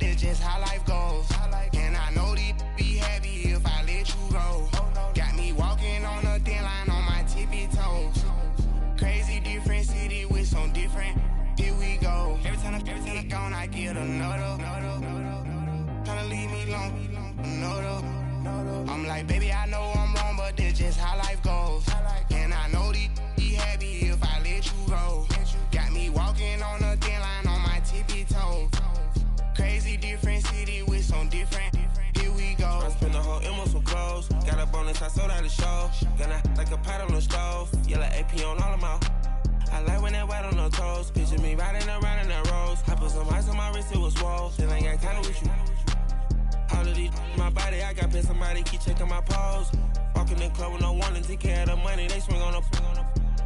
that's just how life goes. And I know these be happy if I let you go. Got me walking on a thin line on my tippy toes. Crazy different city with some different. Here we go. Every time I'm gone, I get another. Tryna leave me alone, another. I'm like, baby, I know I'm wrong, but that's just how life goes. And I know these be happy if I let you go. Got me walking on a thin line on my tippy toes. Crazy different city with some different. Here we go. I spend the whole M on some clothes. Got up on this, I sold out the show. Gonna like a pot on the stove. Yellow AP on all of my. I like when that white on the toes. Picture me riding around in that rose. I put some ice on my wrist, it was swole. Still ain't got time with you. All of these my body, I got pissed. Somebody keep checking my pose. Walking in the club with no warning, take care of the money. They swing on the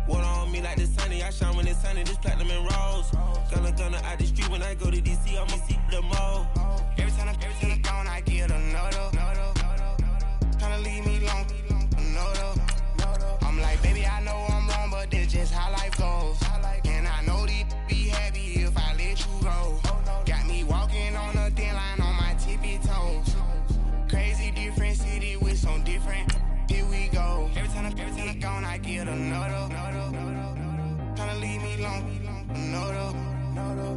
water on me like the sunny. I shine when it's sunny, this platinum and rose. Gonna out the street when I go to DC, I'ma see the mode. Every time I'm gone, I get another. Tryna leave me alone, another. I'm like, baby, I know I'm wrong, but that's just how life goes. And I know these be happy if I let you go. Got me walking on a thin line on my tippy toes. Crazy different city with some different. Here we go. Every time I'm gone, I get another. Tryna leave me alone, another.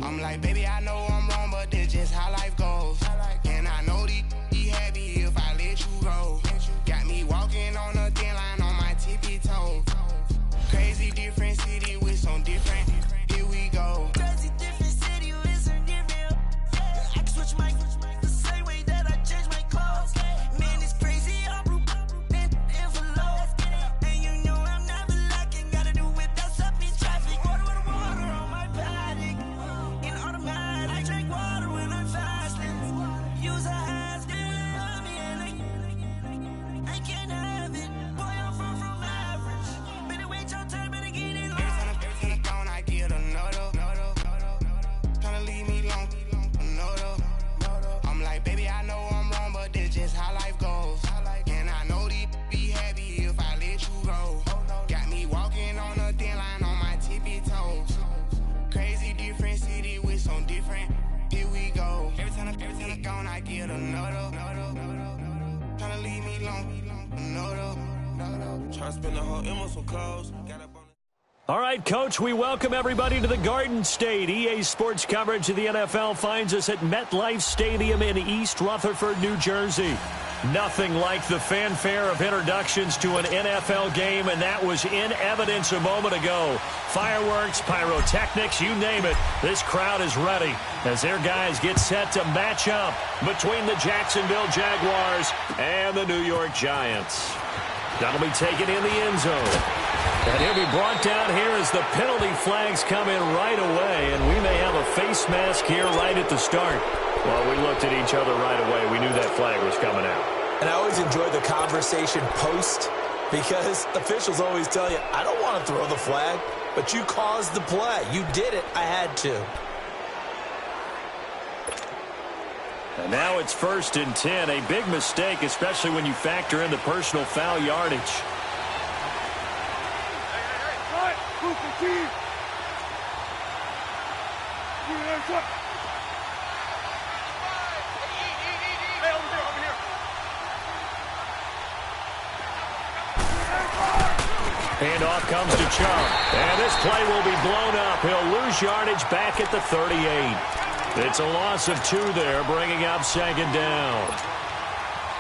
I'm like, baby, I know I'm wrong, but that's just how life goes. And I know these be happy if I let you go. Got me walking on a thin line on my tippy toes. Crazy different city with some different. Here we go. Crazy different city with some different. I can switch my the same way that I change my clothes. Man, it's crazy. I'm envelope. And you know I'm never lacking. Gotta do without stopping traffic. Water on my paddock. In automatic. I drink water when I'm fasting. Use a has love me and I can't have it. Boy, I'm far from average. Better wait your turn, better get in line. Every time I'm gone, I get another. Tryna leave me alone, another. I'm like, baby, I know I'm wrong, but that's just how life goes. And I know these be happy if I let you go. Got me walking on a thin line on my tippy toes. Crazy different city with some different. Here we go. Every time I'm gone, I get another. Tryna leave me alone, another. Tryna spend the whole M on some clothes. Got up on. All right, Coach, we welcome everybody to the Garden State. EA Sports coverage of the NFL finds us at MetLife Stadium in East Rutherford, New Jersey. Nothing like the fanfare of introductions to an NFL game, and that was in evidence a moment ago. Fireworks, pyrotechnics, you name it. This crowd is ready as their guys get set to match up between the Jacksonville Jaguars and the New York Giants. That'll be taken in the end zone. And he'll be brought down here as the penalty flags come in right away, and we may have a face mask here right at the start. Well, we looked at each other right away. We knew that flag was coming out. And I always enjoy the conversation post because officials always tell you, I don't want to throw the flag, but you caused the play. You did it. I had to. And now it's 1st and 10. A big mistake, especially when you factor in the personal foul yardage. Handoff comes to Chubb. And this play will be blown up. He'll lose yardage back at the 38. It's a loss of 2 there, bringing up 2nd down.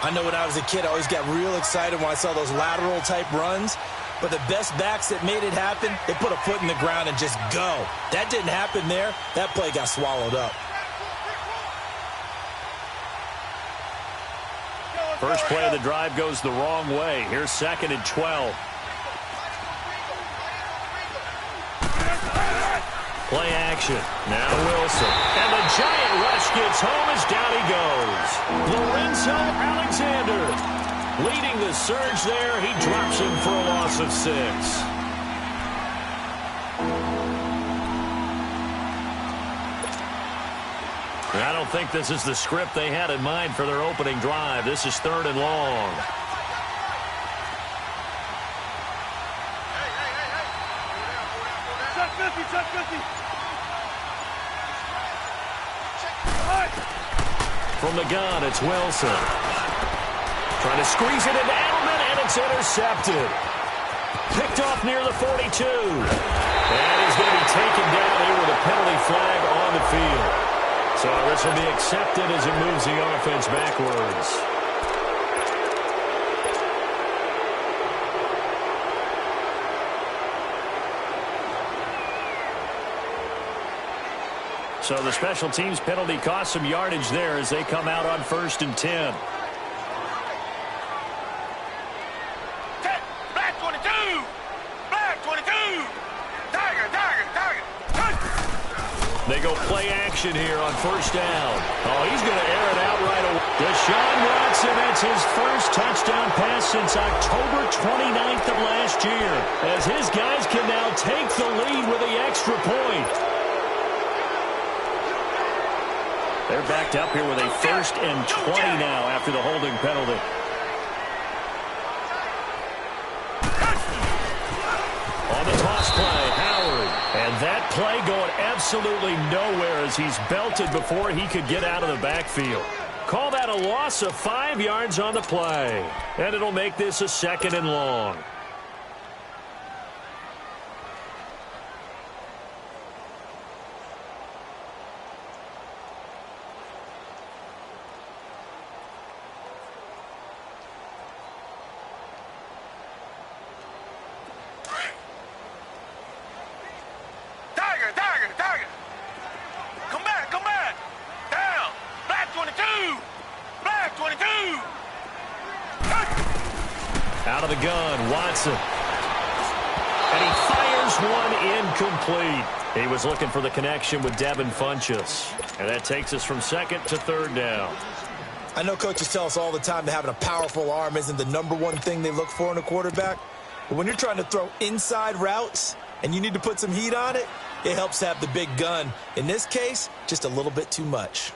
I know when I was a kid, I always got real excited when I saw those lateral type runs. But the best backs that made it happen, they put a foot in the ground and just go. That didn't happen there. That play got swallowed up. First play of the drive goes the wrong way. Here's 2nd and 12. Play action. Now Wilson. And the giant rush gets home as down he goes. Lorenzo Alexander leading the surge there. He drops him for a loss of 6. I don't think this is the script they had in mind for their opening drive. This is 3rd and long. From the gun, it's Wilson. Trying to squeeze it into Edelman, and it's intercepted. Picked off near the 42. And he's going to be taken down here with a penalty flag on the field. So this will be accepted as it moves the offense backwards. So the special teams penalty cost some yardage there as they come out on 1st and 10. Black 22! Black 22! Tiger! They go play action here on 1st down. Oh, he's going to air it out right away. Deshaun Watson, that's his first touchdown pass since October 29th of last year. As his guys can now take the lead with the extra point. They're backed up here with a 1st and 20 now after the holding penalty. On the toss play, Howard. And that play going absolutely nowhere as he's belted before he could get out of the backfield. Call that a loss of 5 yards on the play. And it'll make this a 2nd and long. Tiger! Come back! Down! Black 22! Black 22! Out of the gun, Watson. And he fires one incomplete. He was looking for the connection with Devin Funchess. And that takes us from 2nd to 3rd down. I know coaches tell us all the time that having a powerful arm isn't the #1 thing they look for in a quarterback. But when you're trying to throw inside routes and you need to put some heat on it, it helps have the big gun. In this case, just a little bit too much.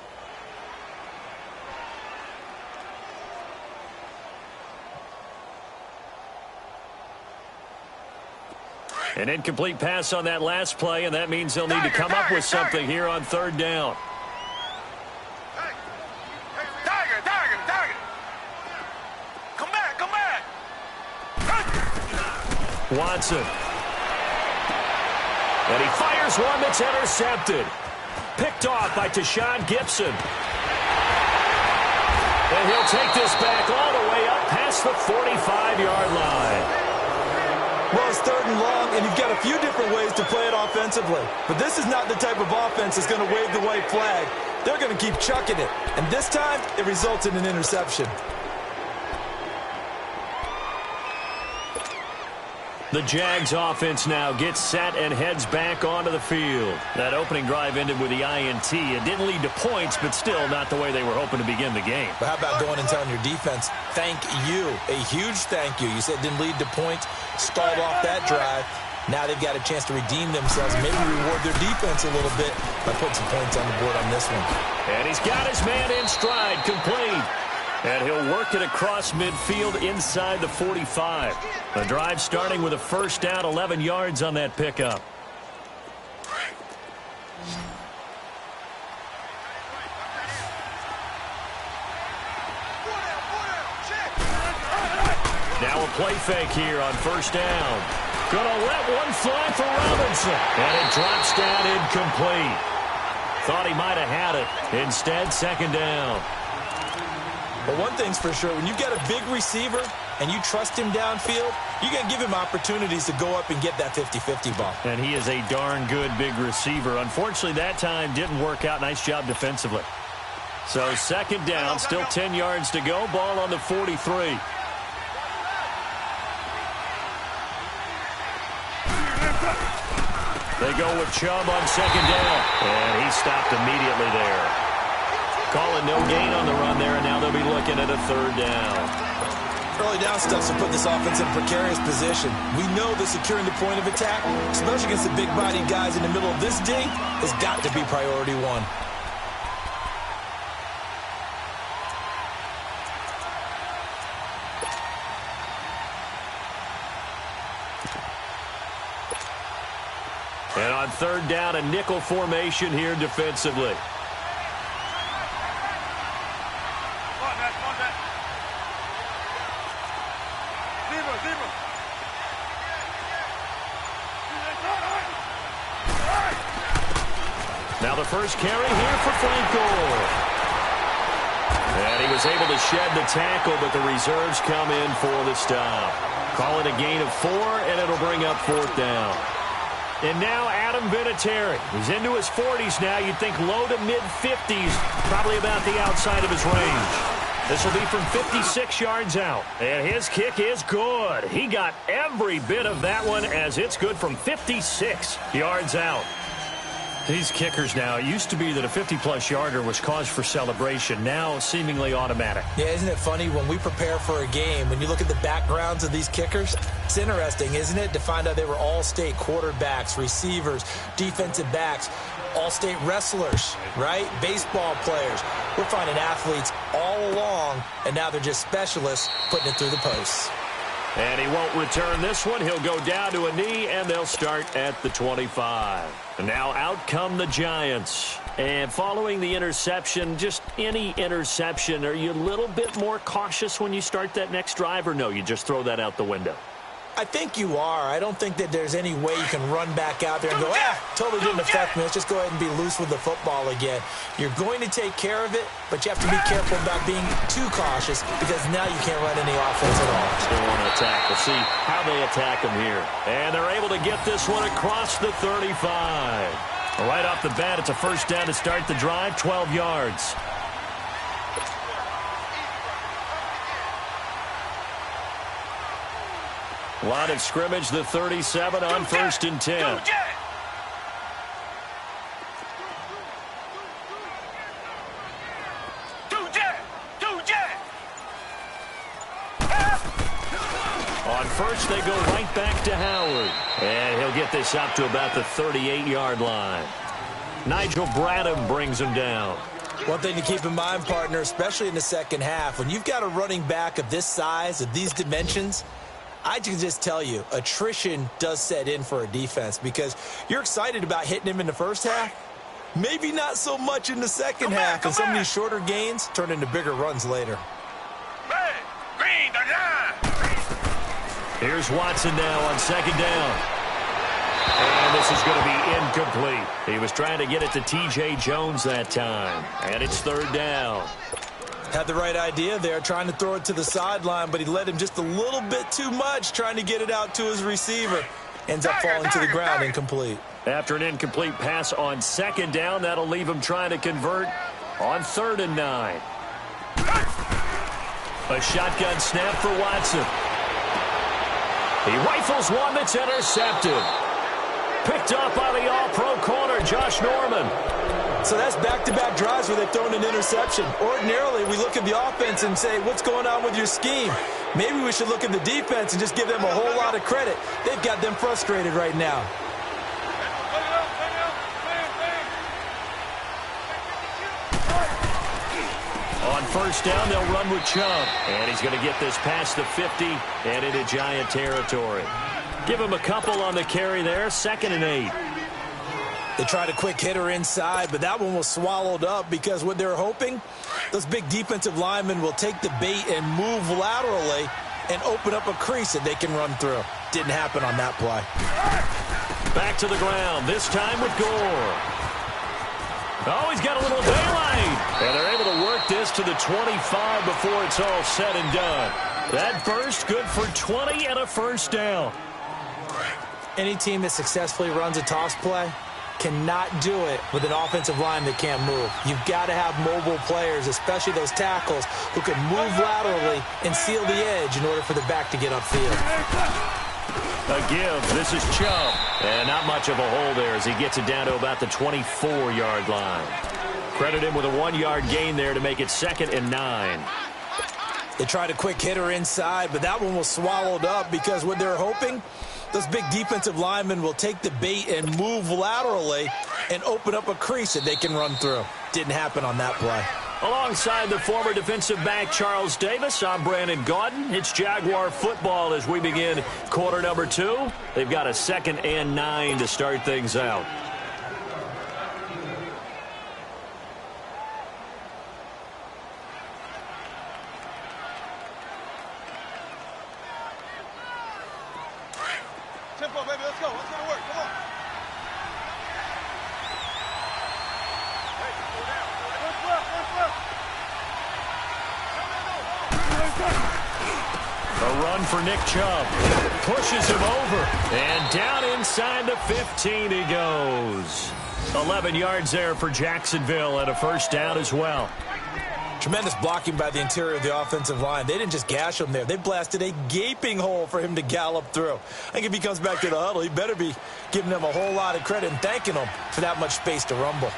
An incomplete pass on that last play, and that means they'll need to come up with something here on 3rd down. Tiger! Come back! Watson. And he fires one that's intercepted. Picked off by Tashawn Gibson. And he'll take this back all the way up past the 45-yard line. Well, it's 3rd and long, and you've got a few different ways to play it offensively. But this is not the type of offense that's going to wave the white flag. They're going to keep chucking it. And this time, it results in an interception. The Jags offense now gets set and heads back onto the field. That opening drive ended with the INT. It didn't lead to points, but still not the way they were hoping to begin the game. But how about going and telling your defense, thank you, a huge thank you. You said it didn't lead to points, stalled off that drive. Now they've got a chance to redeem themselves, maybe reward their defense a little bit by putting some points on the board on this one. And he's got his man in stride, complete. And he'll work it across midfield inside the 45. The drive starting with a 1st down, 11 yards on that pickup. Now a play fake here on 1st down. Gonna let one fly for Robinson. And it drops down incomplete. Thought he might have had it. Instead, 2nd down. But one thing's for sure, when you've got a big receiver and you trust him downfield, you're going to give him opportunities to go up and get that 50-50 ball. And he is a darn good big receiver. Unfortunately, that time didn't work out. Nice job defensively. So 2nd down, still 10 yards to go. Ball on the 43. They go with Chubb on 2nd down. And he stopped immediately there. Calling no gain on the run there, and now they'll be looking at a 3rd down. Early down stuffs will put this offense in a precarious position. We know that securing the point of attack, especially against the big-bodied guys in the middle of this D, has got to be priority 1. And on 3rd down, a nickel formation here defensively. Now the first carry here for Franco. And he was able to shed the tackle, but the reserves come in for the stop. Call it a gain of 4, and it'll bring up 4th down. And now Adam Vinatieri. He's into his 40s now. You'd think low to mid-50s, probably about the outside of his range. This will be from 56 yards out. And his kick is good. He got every bit of that one as it's good from 56 yards out. These kickers now, it used to be that a 50-plus yarder was cause for celebration. Now seemingly automatic. Yeah, isn't it funny when we prepare for a game, when you look at the backgrounds of these kickers, it's interesting, isn't it, to find out they were all-state quarterbacks, receivers, defensive backs, all-state wrestlers, right? Baseball players. We're finding athletes all along, and now they're just specialists putting it through the posts. And he won't return this one. He'll go down to a knee, and they'll start at the 25. And now out come the Giants. And following the interception, just any interception, are you a little bit more cautious when you start that next drive, or no, you just throw that out the window? I think you are. I don't think that there's any way you can run back out there and go, totally didn't affect me. Let's just go ahead and be loose with the football again. You're going to take care of it, but you have to be careful about being too cautious because now you can't run any offense at all. Still want to attack. We'll see how they attack him here. And they're able to get this one across the 35. Right off the bat, it's a first down to start the drive, 12 yards. Line of scrimmage, the 37 on 1st and 10. On first, they go right back to Howard. And he'll get this up to about the 38-yard line. Nigel Bradham brings him down. One thing to keep in mind, partner, especially in the second half, when you've got a running back of this size, of these dimensions, I can just tell you, attrition does set in for a defense because you're excited about hitting him in the first half. Maybe not so much in the second half, and some of these shorter gains turn into bigger runs later. Here's Watson now on 2nd down. And this is going to be incomplete. He was trying to get it to T.J. Jones that time. And it's 3rd down. Had the right idea there, trying to throw it to the sideline, but he led him just a little bit too much, trying to get it out to his receiver. Ends up falling to the ground incomplete. After an incomplete pass on 2nd down, that'll leave him trying to convert on 3rd and 9. A shotgun snap for Watson. He rifles one that's intercepted. Picked up by the all-pro corner, Josh Norman. So that's back-to-back drives where they've thrown an interception. Ordinarily, we look at the offense and say, what's going on with your scheme? Maybe we should look at the defense and just give them a whole lot of credit. They've got them frustrated right now. On 1st down, they'll run with Chubb. And he's going to get this past the 50 and into Giant territory. Give him a couple on the carry there, 2nd and 8. They tried a quick hitter inside, but that one was swallowed up because what they're hoping, those big defensive linemen will take the bait and move laterally and open up a crease that they can run through. Didn't happen on that play. Back to the ground, this time with Gore. Oh, he's got a little daylight. And they're able to work this to the 25 before it's all said and done. That burst good for 20 and a first down. Any team that successfully runs a toss play cannot do it with an offensive line that can't move. You've got to have mobile players, especially those tackles, who can move laterally and seal the edge in order for the back to get upfield. A give. This is Chubb. And not much of a hole there as he gets it down to about the 24-yard line. Credit him with a 1-yard gain there to make it 2nd and 9. They tried a quick hitter inside, but that one was swallowed up because what they're hoping, those big defensive linemen will take the bait and move laterally and open up a crease that they can run through. Didn't happen on that play. Alongside the former defensive back Charles Davis, I'm Brandon Gaudin. It's Jaguar football as we begin quarter number 2. They've got a 2nd and 9 to start things out. Tempo, baby, let's go. Let's go to work. Come on. A run for Nick Chubb. Pushes him over. And down inside the 15 he goes. 11 yards there for Jacksonville and a first down as well. Tremendous blocking by the interior of the offensive line. They didn't just gash him there. They blasted a gaping hole for him to gallop through. I think if he comes back to the huddle, he better be giving them a whole lot of credit and thanking them for that much space to rumble.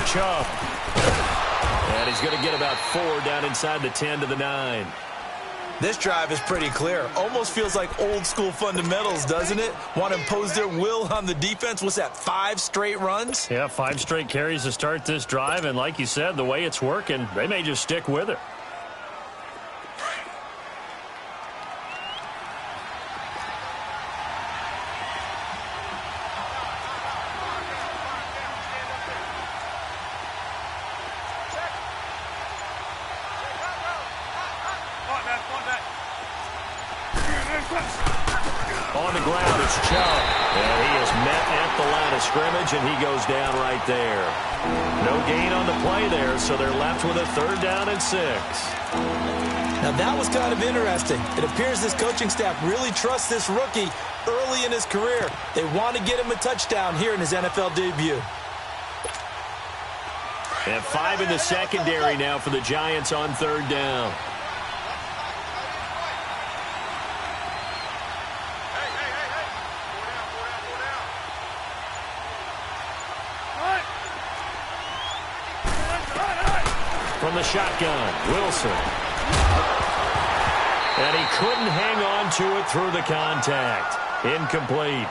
Chubb. And he's going to get about 4 down inside the 10 to the 9. This drive is pretty clear. Almost feels like old school fundamentals, doesn't it? Want to impose their will on the defense. What's that, 5 straight runs? Yeah, 5 straight carries to start this drive. And like you said, the way it's working, they may just stick with it. On the ground, it's Chubb. And he is met at the line of scrimmage, and he goes down right there. No gain on the play there, so they're left with a 3rd down and 6. Now, that was kind of interesting. It appears this coaching staff really trusts this rookie early in his career. They want to get him a touchdown here in his NFL debut. And 5 in the secondary now for the Giants on 3rd down. From the shotgun, Wilson. And he couldn't hang on to it through the contact. Incomplete.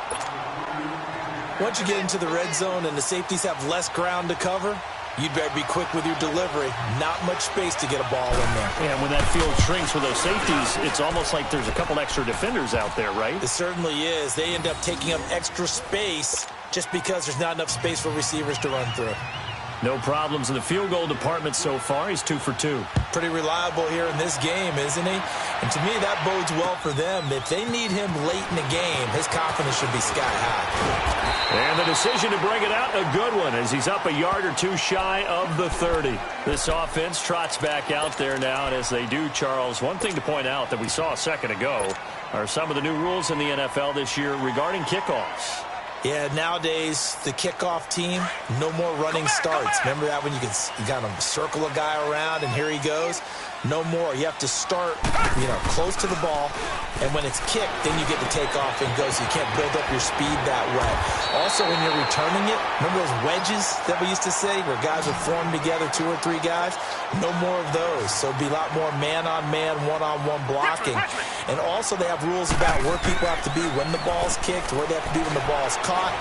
Once you get into the red zone and the safeties have less ground to cover, you'd better be quick with your delivery. Not much space to get a ball in there. Yeah, when that field shrinks with those safeties, it's almost like there's a couple extra defenders out there, right? It certainly is. They end up taking up extra space just because there's not enough space for receivers to run through. No problems in the field goal department so far. He's 2 for 2. Pretty reliable here in this game, isn't he? And to me, that bodes well for them. If they need him late in the game, his confidence should be sky high. And the decision to bring it out, a good one, as he's up a yard or 2 shy of the 30. This offense trots back out there now, and as they do, Charles, one thing to point out that we saw a second ago are some of the new rules in the NFL this year regarding kickoffs. Yeah, nowadays, the kickoff team, no more running starts. Remember that when you kind of circle a guy around and here he goes? No more. You have to start, close to the ball, and when it's kicked, then you get to take off and go, so you can't build up your speed that way. Also, when you're returning it, remember those wedges that we used to say where guys would form together, 2 or 3 guys? No more of those. So it'd be a lot more man-on-man, one-on-one blocking. And also, they have rules about where people have to be when the ball's kicked, where they have to be when the ball's caught.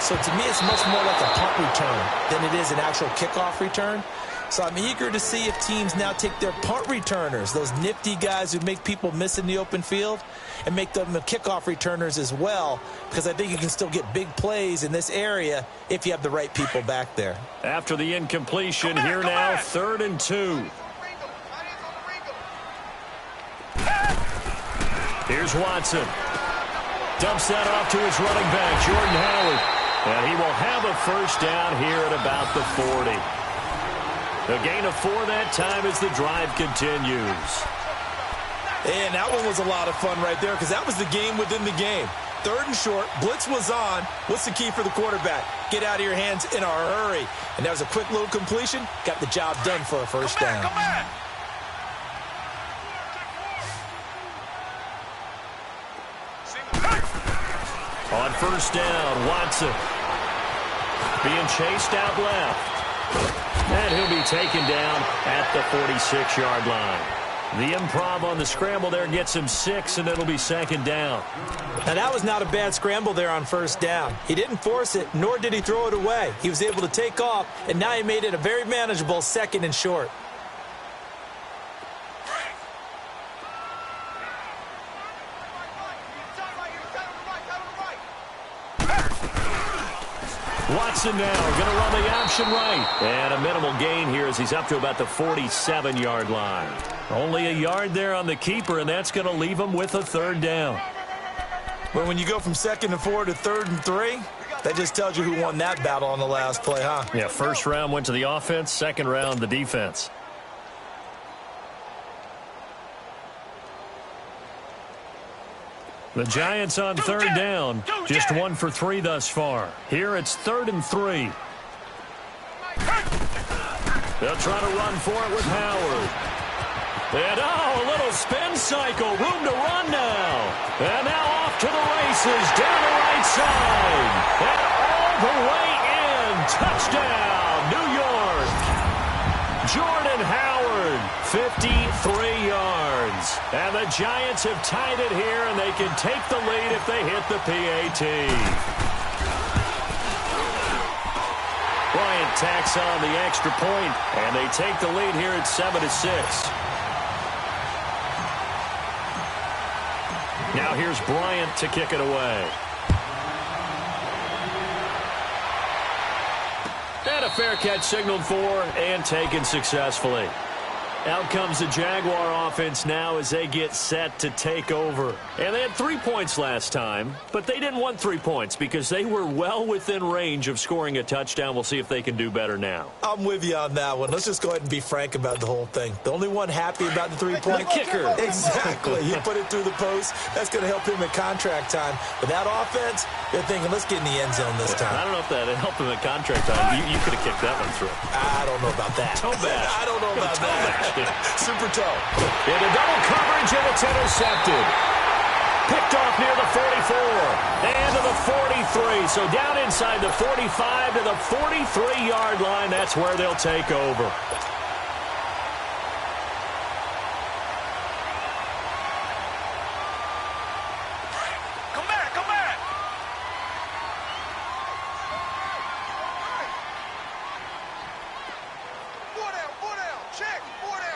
So to me, it's much more like a punt return than it is an actual kickoff return. So I'm eager to see if teams now take their punt returners, those nifty guys who make people miss in the open field, and make them the kickoff returners as well, because I think you can still get big plays in this area if you have the right people back there. After the incompletion, here now, 3rd and 2. Here's Watson. Dumps that off to his running back, Jordan Howard. And he will have a first down here at about the 40. A gain of 4 that time as the drive continues. And that one was a lot of fun right there because that was the game within the game. 3rd and short, blitz was on. What's the key for the quarterback? Get out of your hands in a hurry. And that was a quick little completion. Got the job done for a first down. On first down, Watson being chased out left. And he'll be taken down at the 46-yard line. The improv on the scramble there gets him 6, and it'll be 2nd down. Now, that was not a bad scramble there on first down. He didn't force it, nor did he throw it away. He was able to take off, and now he made it a very manageable 2nd and short. Watson now going to run the option right. And a minimal gain here as he's up to about the 47-yard line. Only a yard there on the keeper, and that's going to leave him with a 3rd down. But when you go from 2nd and 4 to 3rd and 3, that just tells you who won that battle on the last play, huh? Yeah, first round went to the offense, second round the defense. The Giants on 3rd down, just 1 for 3 thus far. Here it's 3rd and 3. They'll try to run for it with Howard. And a little spin cycle, room to run now. And now off to the races, down the right side. And all the way in, touchdown, New York. Jordan Howard, 53 yards. And the Giants have tied it here, and they can take the lead if they hit the PAT. Bryant tacks on the extra point, and they take the lead here at 7-6. Now here's Bryant to kick it away. And a fair catch signaled for and taken successfully. Out comes the Jaguar offense now as they get set to take over. And they had 3 points last time, but they didn't want 3 points because they were well within range of scoring a touchdown. We'll see if they can do better now. I'm with you on that one. Let's just go ahead and be frank about the whole thing. The only one happy about the 3-point kicker. Exactly. He put it through the post. That's going to help him at contract time. But that offense, they're thinking, let's get in the end zone this time. I don't know if that helped him at contract time. You could have kicked that one through. I don't know about that. Toe bash. I don't know about that. Super toe. In a double coverage, and it's intercepted. Picked off near the 44 and to the 43. So down inside the 45 to the 43-yard line. That's where they'll take over. Come back, come back. Four down, check. Four down.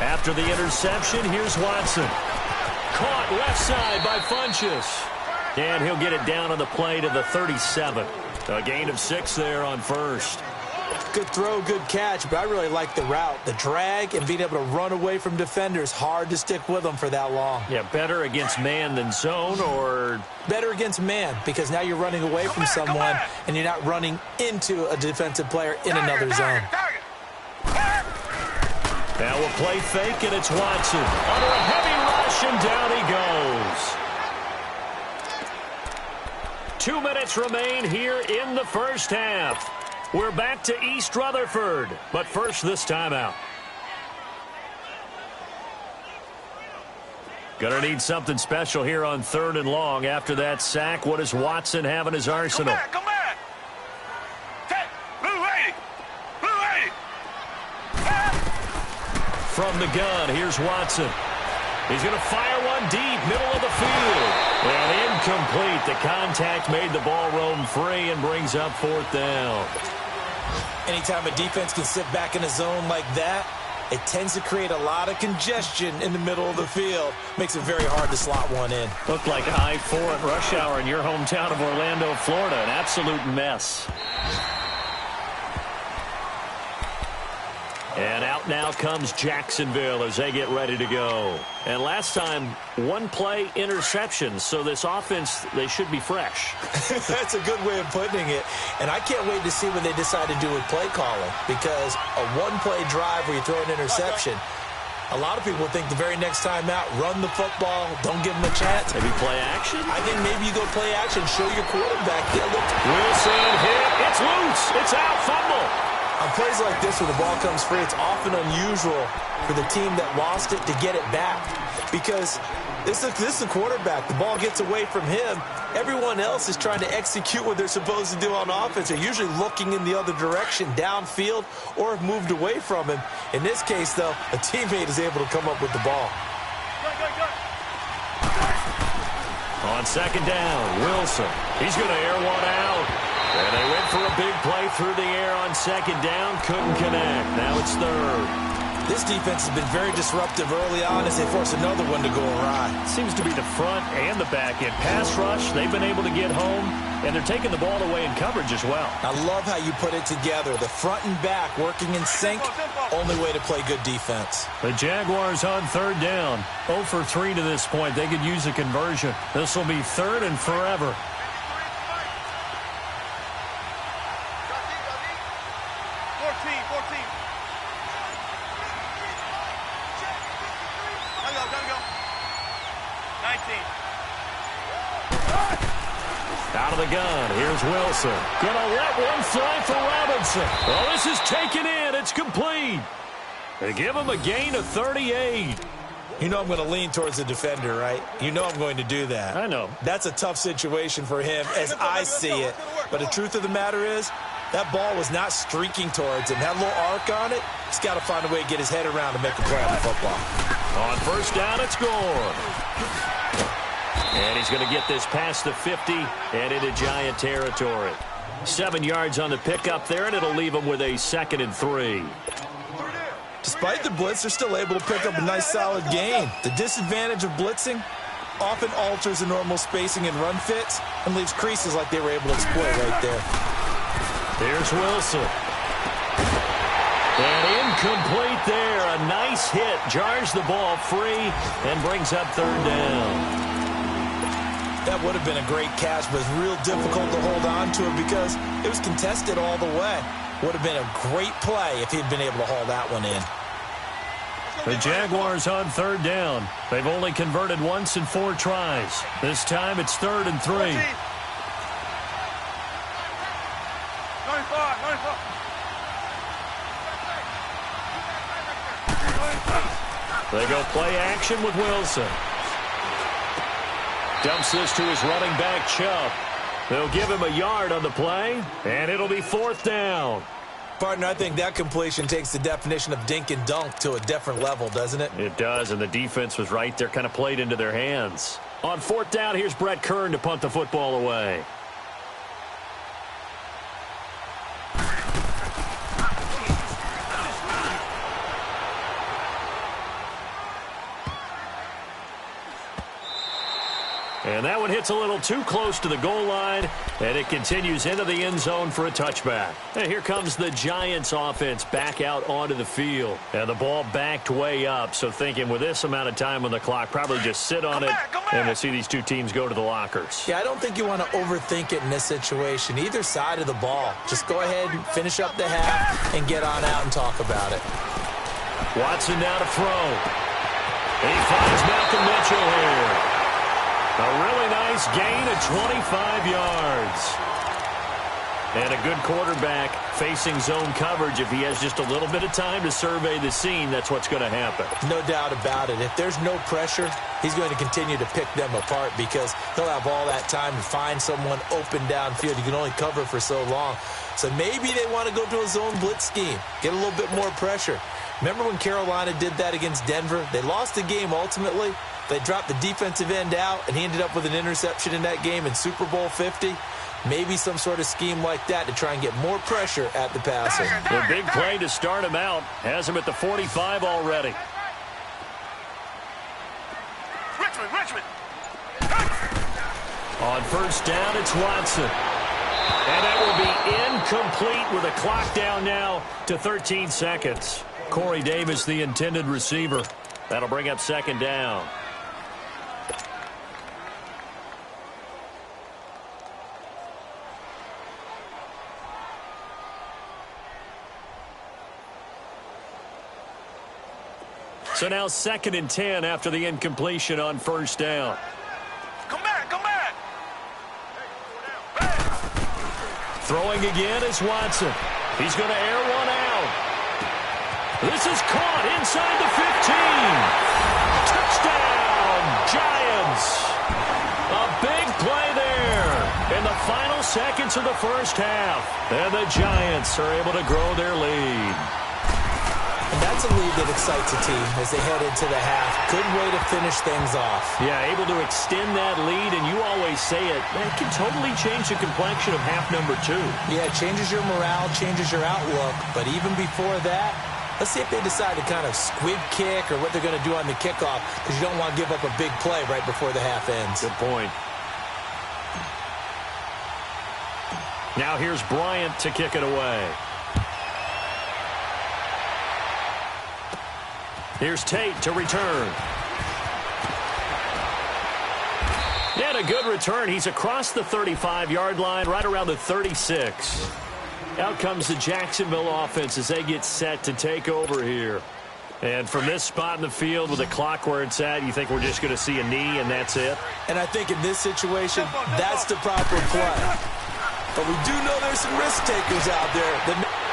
After the interception, here's Watson. Caught left side by Funchess. And he'll get it down on the play to the 37. A gain of 6 there on first. Good throw, good catch, but I really like the route. The drag and being able to run away from defenders. Hard to stick with them for that long. Yeah, better against man than zone, or better against man, because now you're running away from someone and you're not running into a defensive player in another zone. Now we'll play fake, and it's Watson. Under a heavy rush, and down he goes. 2 minutes remain here in the first half. We're back to East Rutherford, but first this timeout. Gonna need something special here on 3rd and long. After that sack, what does Watson have in his arsenal? Come back. Blue 80. From the gun, here's Watson. He's going to fire one deep, middle of the field. And incomplete. The contact made the ball roam free and brings up 4th down. Anytime a defense can sit back in a zone like that, it tends to create a lot of congestion in the middle of the field. Makes it very hard to slot one in. Looked like I-4 at rush hour in your hometown of Orlando, Florida. An absolute mess. And out now comes Jacksonville as they get ready to go. And last time, 1-play interception. So this offense, they should be fresh. That's a good way of putting it. And I can't wait to see what they decide to do with play calling. Because a 1-play drive where you throw an interception, a lot of people think the very next time out, run the football, don't give them a chance. Maybe play action? I think maybe you go play action, show your quarterback. Wilson hit. It's loose. It's out. Fumble. On plays like this where the ball comes free, it's often unusual for the team that lost it to get it back. Because this is a quarterback. The ball gets away from him. Everyone else is trying to execute what they're supposed to do on offense. They're usually looking in the other direction, downfield, or have moved away from him. In this case, though, a teammate is able to come up with the ball. On 2nd down, Wilson. He's going to air one out. And they went for a big play through the air on 2nd down. Couldn't connect. Now it's 3rd. This defense has been very disruptive early on as they force another one to go awry. Seems to be the front and the back end. Pass rush, they've been able to get home, and they're taking the ball away in coverage as well. I love how you put it together. The front and back working in sync. Only way to play good defense. The Jaguars on third down. 0 for 3 to this point. They could use a conversion. This will be third and forever. Out of the gun. Here's Wilson. Gonna let one fly for Robinson. Oh, this is taken in. It's complete. They give him a gain of 38. You know I'm going to lean towards the defender, right? You know I'm going to do that. I know. That's a tough situation for him as I see it. But the truth of the matter is, that ball was not streaking towards him. Had a little arc on it. He's got to find a way to get his head around to make a play on the football. On first down, it's Gore. And he's going to get this past the 50 and into Giant territory. 7 yards on the pickup there, and it'll leave him with a 2nd and 3. Despite the blitz, they're still able to pick up a nice, solid gain. The disadvantage of blitzing often alters the normal spacing and run fits and leaves creases like they were able to exploit right there. Here's Wilson. And incomplete there. A nice hit. Jars the ball free and brings up third down. That would have been a great catch, but it's real difficult to hold on to it because it was contested all the way. Would have been a great play if he'd been able to haul that one in. The Jaguars on third down. They've only converted once in 4 tries. This time it's 3rd and 3. 95. They go play action with Wilson. Dumps this to his running back, Chubb. They'll give him a yard on the play, and it'll be 4th down. Partner, I think that completion takes the definition of dink and dunk to a different level, doesn't it? It does, and the defense was right there, kind of played into their hands. On 4th down, here's Brett Kern to punt the football away. And that one hits a little too close to the goal line, and it continues into the end zone for a touchback. And here comes the Giants offense back out onto the field. And the ball backed way up, so thinking with this amount of time on the clock, probably just sit on it, and we'll see these two teams go to the lockers. Yeah, I don't think you want to overthink it in this situation. Either side of the ball. Just go ahead and finish up the half and get on out and talk about it. Watson now to throw. He finds Malcolm Mitchell here. A really nice gain of 25 yards. And a good quarterback facing zone coverage. If he has just a little bit of time to survey the scene, that's what's going to happen. No doubt about it. If there's no pressure, he's going to continue to pick them apart because he'll have all that time to find someone open downfield. You can only cover for so long. So maybe they want to go to a zone blitz scheme, get a little bit more pressure. Remember when Carolina did that against Denver? They lost the game ultimately. They dropped the defensive end out, and he ended up with an interception in that game in Super Bowl 50. Maybe some sort of scheme like that to try and get more pressure at the passer. The big play to start him out. Has him at the 45 already. Richmond. On first down, it's Watson. And that will be incomplete with a clock down now to 13 seconds. Corey Davis, the intended receiver. That'll bring up 2nd down. So now 2nd and 10 after the incompletion on first down. Come back. Throwing again is Watson. He's going to air one out. This is caught inside the 15. Touchdown, Giants. A big play there in the final seconds of the first half. And the Giants are able to grow their lead. And that's a lead that excites a team as they head into the half. Good way to finish things off. Yeah, able to extend that lead, and you always say it, that can totally change the complexion of half number 2. Yeah, it changes your morale, changes your outlook, but even before that, Let's see if they decide to kind of squib kick or what they're going to do on the kickoff, because you don't want to give up a big play right before the half ends. Good point. Now here's Bryant to kick it away. Here's Tate to return. And a good return. He's across the 35-yard line, right around the 36. Out comes the Jacksonville offense as they get set to take over here. And from this spot in the field with the clock where it's at, you think we're just going to see a knee and that's it? And I think in this situation, that's the proper play. But we do know there's some risk takers out there.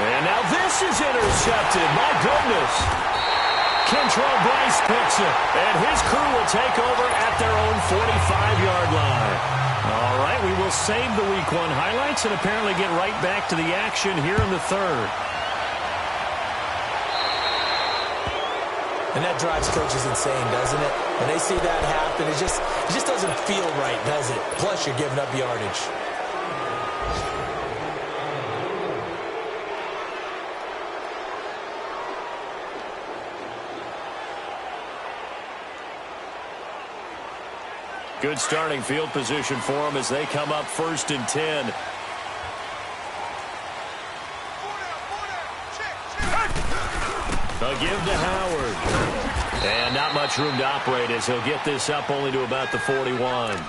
And now this is intercepted. My goodness. Kentrell Bryce picks it, and his crew will take over at their own 45-yard line. All right, we will save the Week 1 highlights and apparently get right back to the action here in the third. And that drives coaches insane, doesn't it? When they see that happen, it just doesn't feel right, does it? Plus, you're giving up yardage. Good starting field position for them as they come up 1st and 10. A give to Howard. And not much room to operate as he'll get this up only to about the 41.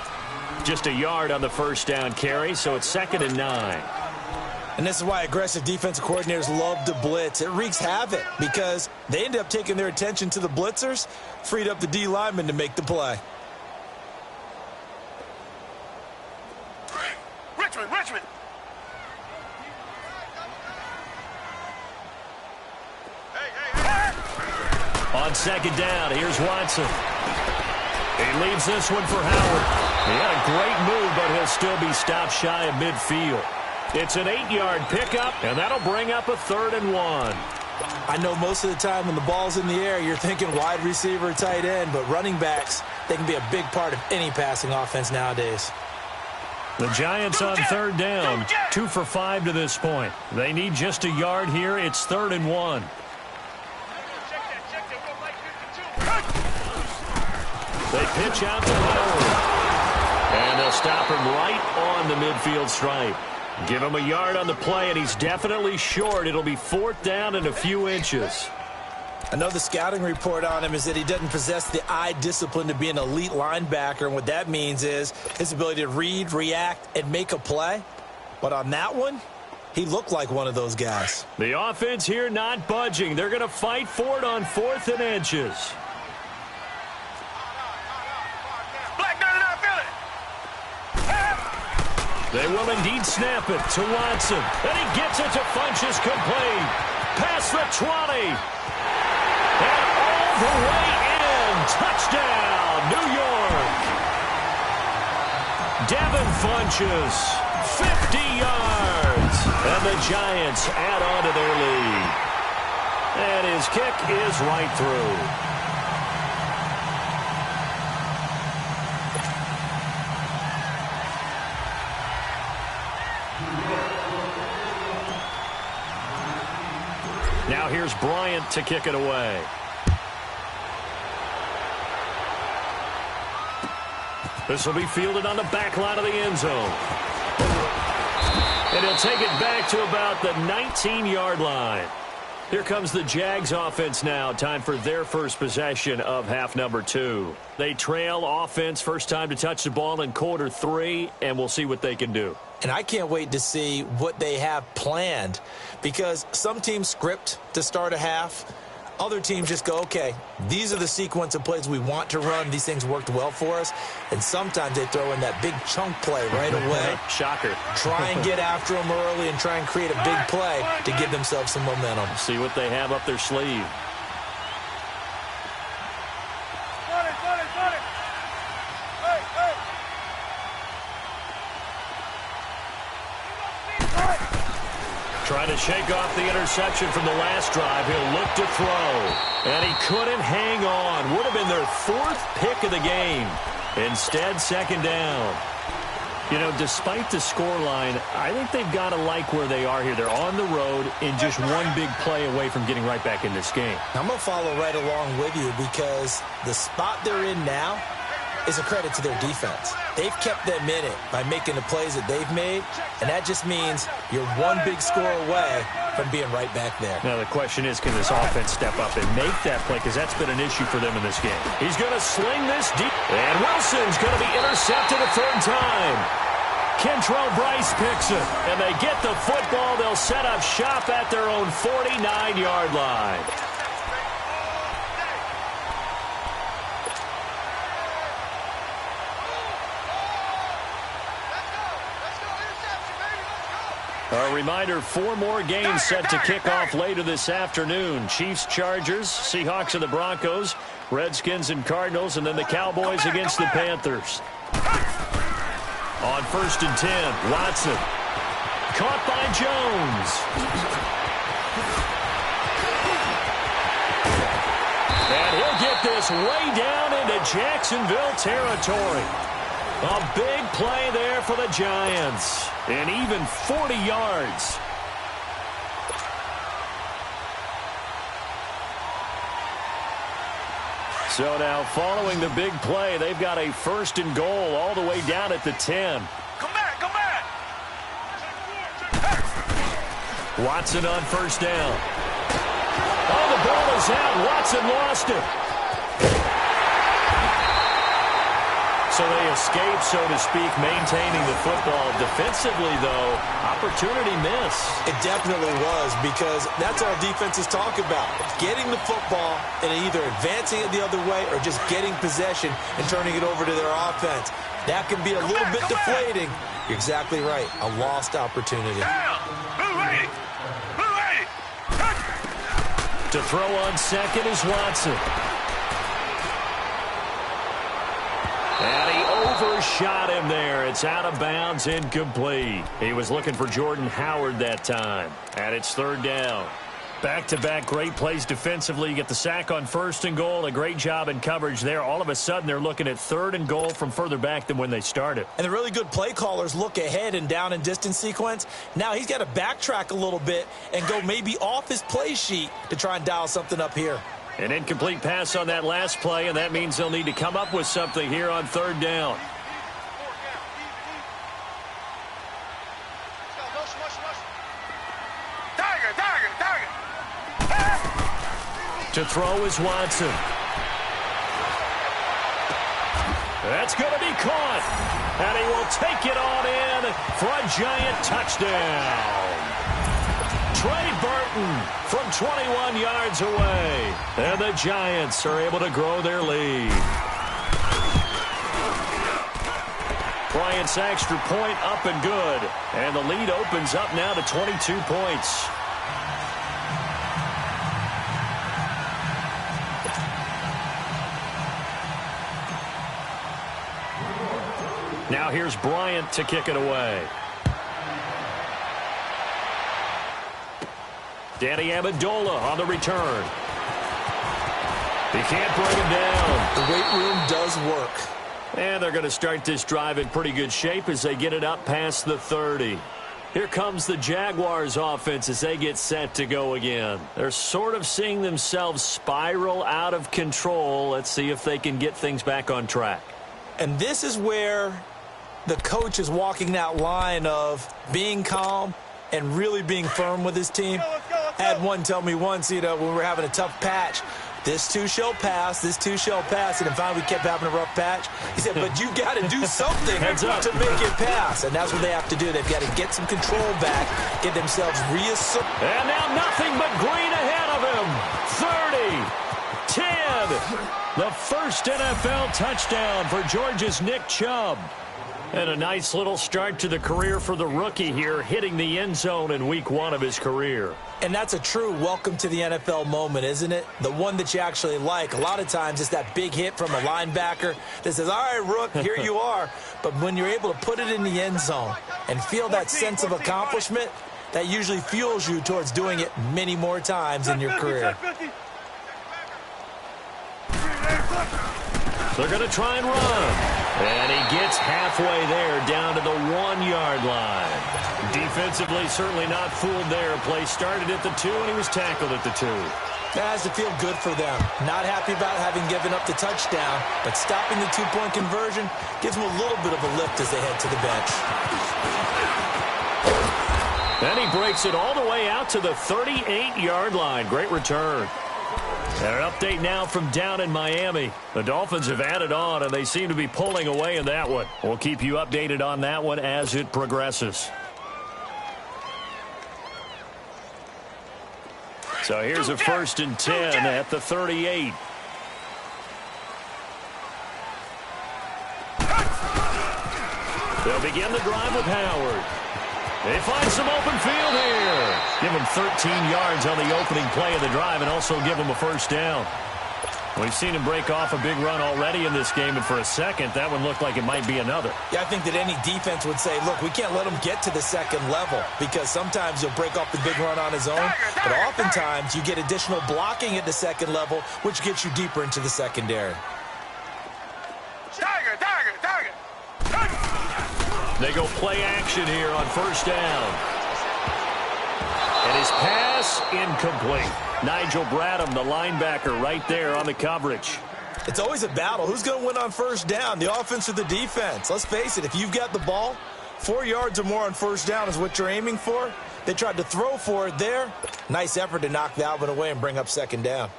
Just a yard on the first down carry, so it's 2nd and 9. And this is why aggressive defensive coordinators love to blitz. It wreaks havoc because they end up taking their attention to the blitzers, freed up the D lineman to make the play. Richmond. On 2nd down, here's Watson. He leaves this one for Howard. He had a great move, but he'll still be stopped shy of midfield. It's an 8-yard pickup, and that'll bring up a 3rd and 1. I know most of the time when the ball's in the air, you're thinking wide receiver, tight end, but running backs, they can be a big part of any passing offense nowadays. The Giants on 3rd down, 2 for 5 to this point. They need just a yard here. It's 3rd and 1. They pitch out to Howard. And they'll stop him right on the midfield stripe. Give him a yard on the play, and he's definitely short. It'll be 4th down and a few inches. I know the scouting report on him is that he doesn't possess the eye discipline to be an elite linebacker, and what that means is his ability to read, react, and make a play. But on that one, he looked like one of those guys. The offense here not budging. They're going to fight for it on 4th and inches. They will indeed snap it to Watson. And he gets it to Funchess complete. Past the 20. And all the way in. Touchdown, New York. Devin Funchess, 50 yards. And the Giants add on to their lead. And his kick is right through. Now here's Bryant to kick it away. This will be fielded on the back line of the end zone. And he'll take it back to about the 19-yard line. Here comes the Jags offense now. Time for their first possession of half number 2. They trail offense first time to touch the ball in quarter 3, and we'll see what they can do. And I can't wait to see what they have planned, because some teams script to start a half. Other teams just go, okay, these are the sequence of plays we want to run. These things worked well for us. And sometimes they throw in that big chunk play right away. Shocker. Try and get after them early and try and create a big play to give themselves some momentum. See what they have up their sleeve. Trying to shake off the interception from the last drive. He'll look to throw. And he couldn't hang on. Would have been their 4th pick of the game. Instead, 2nd down. You know, despite the scoreline, I think they've got to like where they are here. They're on the road and just one big play away from getting right back in this game. I'm going to follow right along with you because the spot they're in now is a credit to their defense. They've kept them in it by making the plays that they've made, and that just means you're one big score away from being right back there. Now the question is, can this offense step up and make that play? Because that's been an issue for them in this game. He's going to sling this deep. And Wilson's going to be intercepted a third time. Kentrell Bryce picks it. And they get the football. They'll set up shop at their own 49-yard line. A reminder, 4 more games set to kick off later this afternoon. Chiefs, Chargers, Seahawks and the Broncos, Redskins and Cardinals, and then the Cowboys against the Panthers. On 1st and 10, Watson. Caught by Jones. And he'll get this way down into Jacksonville territory. A big play there for the Giants. And even 40 yards. So now following the big play, they've got a 1st and goal all the way down at the 10. Come back, come back. Watson on 1st down. Oh, the ball is out. Watson lost it. So they escape, so to speak, maintaining the football. Defensively, though, opportunity miss. It definitely was, because that's all defenses talk about. Getting the football and either advancing it the other way or just getting possession and turning it over to their offense. That can be a little bit deflating. You're exactly right. A lost opportunity. To throw on 2nd is Watson. And he overshot him there. It's out of bounds, incomplete. He was looking for Jordan Howard that time. And it's 3rd down. Back-to-back great plays defensively. You get the sack on 1st and goal. A great job in coverage there. All of a sudden, they're looking at 3rd and goal from further back than when they started. And the really good play callers look ahead and down and distance sequence. Now he's got to backtrack a little bit and go maybe off his play sheet to try and dial something up here. An incomplete pass on that last play, and that means they'll need to come up with something here on 3rd down. To throw is Watson. That's going to be caught. And he will take it on in for a giant touchdown. Trey Burton from 21 yards away. And the Giants are able to grow their lead. Bryant's extra point up and good. And the lead opens up now to 22 points. Now here's Bryant to kick it away. Danny Amendola on the return. He can't bring him down. The weight room does work. And they're going to start this drive in pretty good shape as they get it up past the 30. Here comes the Jaguars offense as they get set to go again. They're sort of seeing themselves spiral out of control. Let's see if they can get things back on track. And this is where the coach is walking that line of being calm and really being firm with his team. I had one tell me once, when we were having a tough patch, this too shall pass, this too shall pass, and finally we kept having a rough patch. He said, but you got to do something to make it pass, and that's what they have to do. They've got to get some control back, get themselves reasserted. And now nothing but green ahead of him. 30, 10, the first NFL touchdown for Georgia's Nick Chubb. And a nice little start to the career for the rookie here, hitting the end zone in week 1 of his career. And that's a true welcome to the NFL moment, isn't it? The one that you actually like. A lot of times it's that big hit from a linebacker that says, all right, Rook, here you are. But when you're able to put it in the end zone and feel that sense of accomplishment, that usually fuels you towards doing it many more times in your career. They're going to try and run. And he gets halfway there, down to the 1-yard line. Defensively, certainly not fooled there. Play started at the 2, and he was tackled at the 2. That has to feel good for them. Not happy about having given up the touchdown, but stopping the 2-point conversion gives them a little bit of a lift as they head to the bench. And he breaks it all the way out to the 38-yard line. Great return. And an update now from down in Miami. The Dolphins have added on, and they seem to be pulling away in that one. We'll keep you updated on that one as it progresses. So here's a 1st and 10 at the 38. They'll begin the drive with Howard. They find some open field here. Give him 13 yards on the opening play of the drive and also give him a 1st down. We've seen him break off a big run already in this game, and for a second, that one looked like it might be another. Yeah, I think that any defense would say, look, we can't let him get to the 2nd level because sometimes he'll break off the big run on his own, but oftentimes you get additional blocking at the 2nd level, which gets you deeper into the secondary. They go play action here on 1st down. And his pass incomplete. Nigel Bradham, the linebacker, right there on the coverage. It's always a battle. Who's going to win on 1st down, the offense or the defense? Let's face it, if you've got the ball, 4 yards or more on 1st down is what you're aiming for. They tried to throw for it there. Nice effort to knock that one away and bring up 2nd down.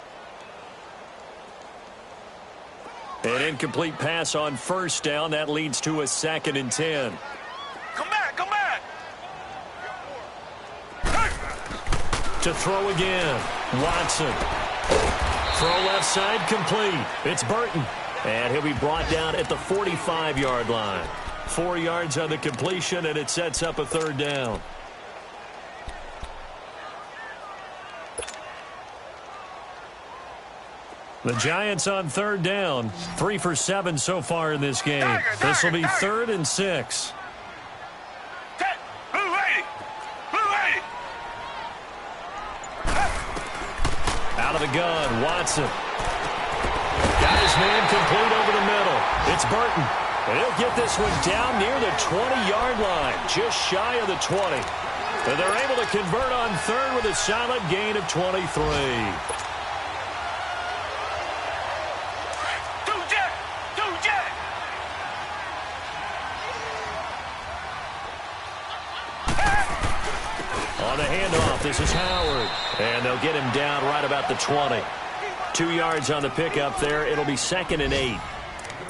An incomplete pass on 1st down. That leads to a 2nd and 10. Come back, come back. To throw again. Watson. Throw left side complete. It's Burton. And he'll be brought down at the 45-yard line. 4 yards on the completion, and it sets up a 3rd down. The Giants on 3rd down. 3 for 7 so far in this game. This will be 3rd and 6. Out of the gun, Watson. Got his man complete over the middle. It's Burton. And he'll get this one down near the 20-yard line, just shy of the 20. And they're able to convert on 3rd with a solid gain of 23. On the handoff, this is Howard. And they'll get him down right about the 20. 2 yards on the pickup there. It'll be 2nd and 8.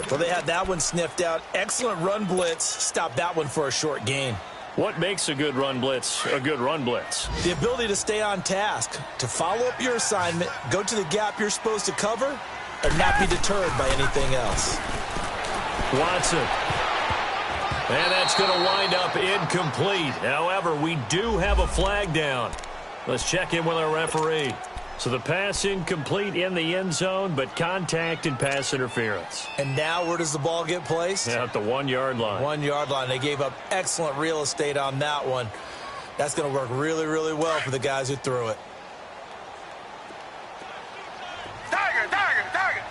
Well, they had that one sniffed out. Excellent run blitz. Stop that one for a short gain. What makes a good run blitz a good run blitz? The ability to stay on task, to follow up your assignment, go to the gap you're supposed to cover, and not be deterred by anything else. Watson. And that's going to wind up incomplete. However, we do have a flag down. Let's check in with our referee. So the pass incomplete in the end zone, but contact and pass interference. And now where does the ball get placed? At the 1-yard line. 1-yard line. They gave up excellent real estate on that one. That's going to work really, really well for the guys who threw it. Tiger, tiger, tiger.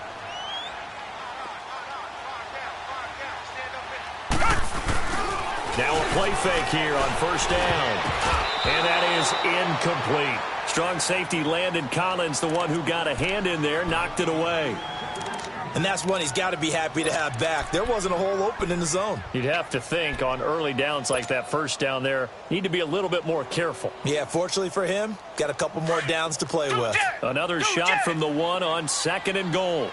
Now a play fake here on 1st down. And that is incomplete. Strong safety Landon Collins, the one who got a hand in there, knocked it away. And that's one he's got to be happy to have back. There wasn't a hole open in the zone. You'd have to think on early downs like that 1st down there, need to be a little bit more careful. Yeah, fortunately for him, got a couple more downs to play with. Another shot from the 1 on 2nd and goal.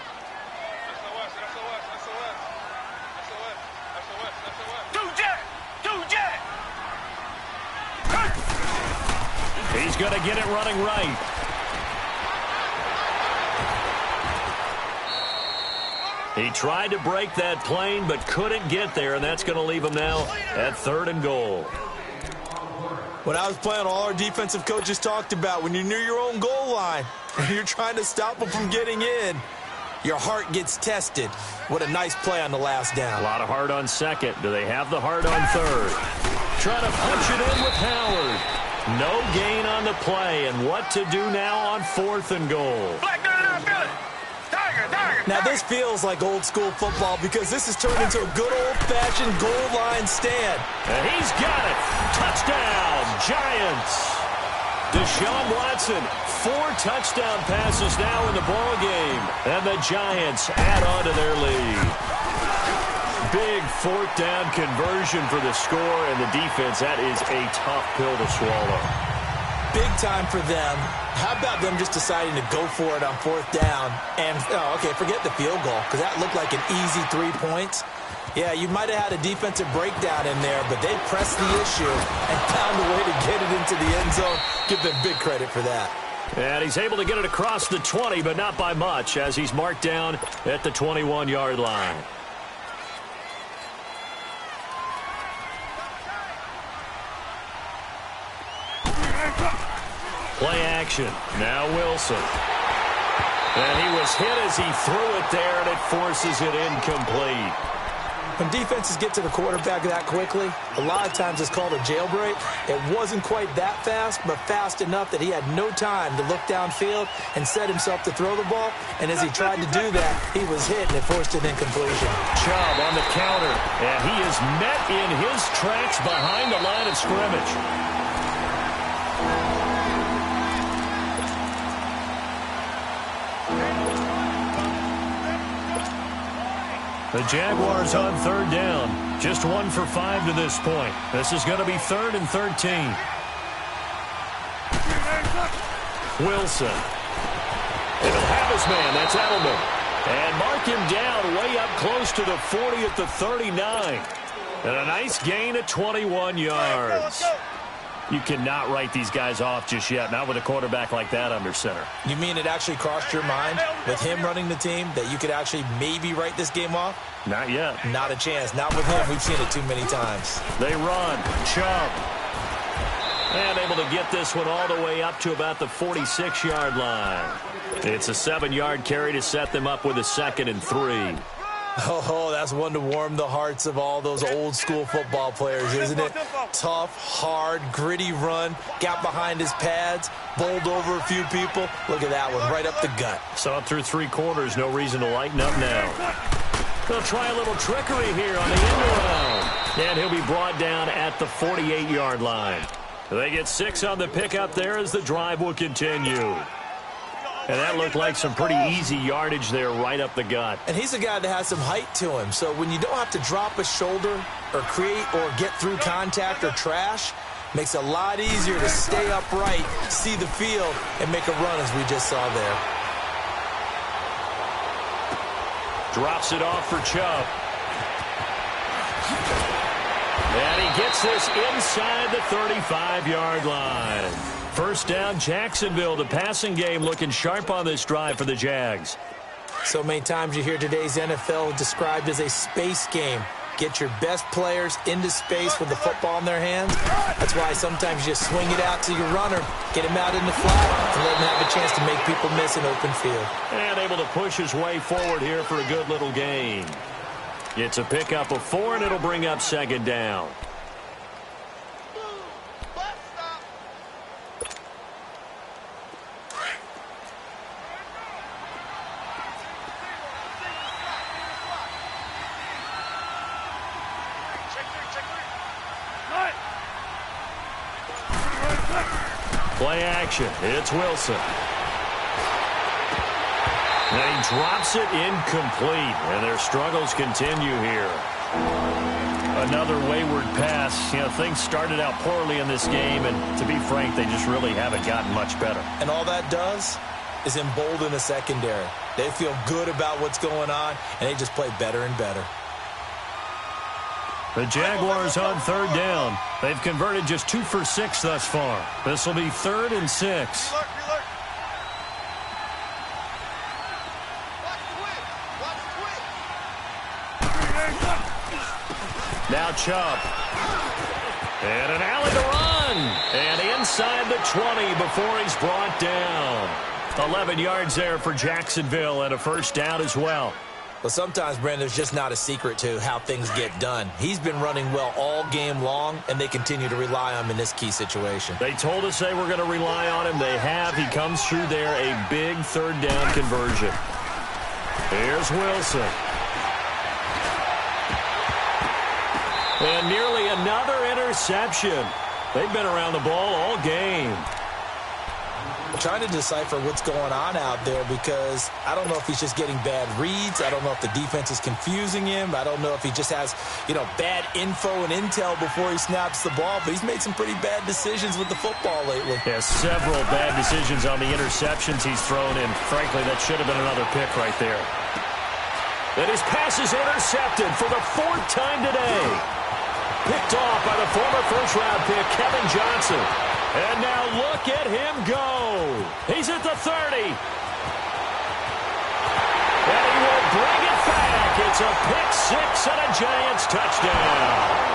He's going to get it running right. He tried to break that plane but couldn't get there, and that's going to leave him now at 3rd and goal. When I was playing, all our defensive coaches talked about when you're near your own goal line and you're trying to stop them from getting in, your heart gets tested. What a nice play on the last down. A lot of heart on 2nd. Do they have the heart on 3rd? Trying to punch it in with Howard. No gain on the play, and what to do now on 4th and goal. Now, this feels like old-school football because this has turned into a good old-fashioned goal line stand. And he's got it. Touchdown, Giants. Deshaun Watson, 4 touchdown passes now in the ball game. And the Giants add on to their lead. Big 4th down conversion for the score, and the defense, that is a tough pill to swallow. Big time for them. How about them just deciding to go for it on 4th down? And, okay, forget the field goal, because that looked like an easy 3 points. Yeah, you might have had a defensive breakdown in there, but they pressed the issue and found a way to get it into the end zone. Give them big credit for that. And he's able to get it across the 20, but not by much, as he's marked down at the 21-yard line. Play action. Now Wilson. And he was hit as he threw it there, and it forces it incomplete. When defenses get to the quarterback that quickly, a lot of times it's called a jailbreak. It wasn't quite that fast, but fast enough that he had no time to look downfield and set himself to throw the ball. And as he tried to do that, he was hit, and it forced an incompletion. Chubb on the counter, and he is met in his tracks behind the line of scrimmage. The Jaguars on 3rd down. Just 1 for 5 to this point. This is going to be 3rd and 13. Wilson. And he'll have his man. That's Edelman. And mark him down way up close to the 40 at the 39. And a nice gain of 21 yards. You cannot write these guys off just yet, not with a quarterback like that under center. You mean it actually crossed your mind with him running the team that you could actually maybe write this game off? Not yet. Not a chance. Not with him. We've seen it too many times. They run. Chubb. And able to get this one all the way up to about the 46-yard line. It's a 7-yard carry to set them up with a 2nd and 3. Oh, that's one to warm the hearts of all those old-school football players, isn't it? Tough, hard, gritty run, got behind his pads, bowled over a few people. Look at that one, right up the gut. So up through 3 quarters, no reason to lighten up now. They'll try a little trickery here on the end around. And he'll be brought down at the 48-yard line. They get 6 on the pickup there as the drive will continue. And that looked like some pretty easy yardage there right up the gut. And he's a guy that has some height to him. So when you don't have to drop a shoulder or create or get through contact or trash, makes it a lot easier to stay upright, see the field, and make a run as we just saw there. Drops it off for Chubb. And he gets this inside the 35-yard line. First down, Jacksonville. The passing game looking sharp on this drive for the Jags. So many times you hear today's NFL described as a space game. Get your best players into space with the football in their hands. That's why sometimes you just swing it out to your runner, get him out in the flat, and let him have a chance to make people miss an open field. And able to push his way forward here for a good little gain. It's a pickup of 4, and it'll bring up 2nd down. Play action. It's Wilson. And he drops it incomplete. And their struggles continue here. Another wayward pass. You know, things started out poorly in this game, and to be frank, they just really haven't gotten much better. And all that does is embolden the secondary. They feel good about what's going on, and they just play better and better. The Jaguars on 3rd down. They've converted just 2 for 6 thus far. This will be 3rd and 6. Now Chubb. And an alley to run. And inside the 20 before he's brought down. 11 yards there for Jacksonville and a first down as well. Well, sometimes, Brandon, there's just not a secret to how things get done. He's been running well all game long, and they continue to rely on him in this key situation. They told us they were going to rely on him. They have. He comes through there, a big 3rd down conversion. Here's Wilson. And nearly another interception. They've been around the ball all game. I'm trying to decipher what's going on out there because I don't know if he's just getting bad reads. I don't know if the defense is confusing him. I don't know if he just has, bad info and intel before he snaps the ball. But he's made some pretty bad decisions with the football lately. Yeah, several bad decisions on the interceptions he's thrown in. Frankly, that should have been another pick right there. And his pass is intercepted for the 4th time today. Picked off by the former first-round pick, Kevin Johnson. And now look at him go. He's at the 30. And he will bring it back. It's a pick six and a Giants touchdown.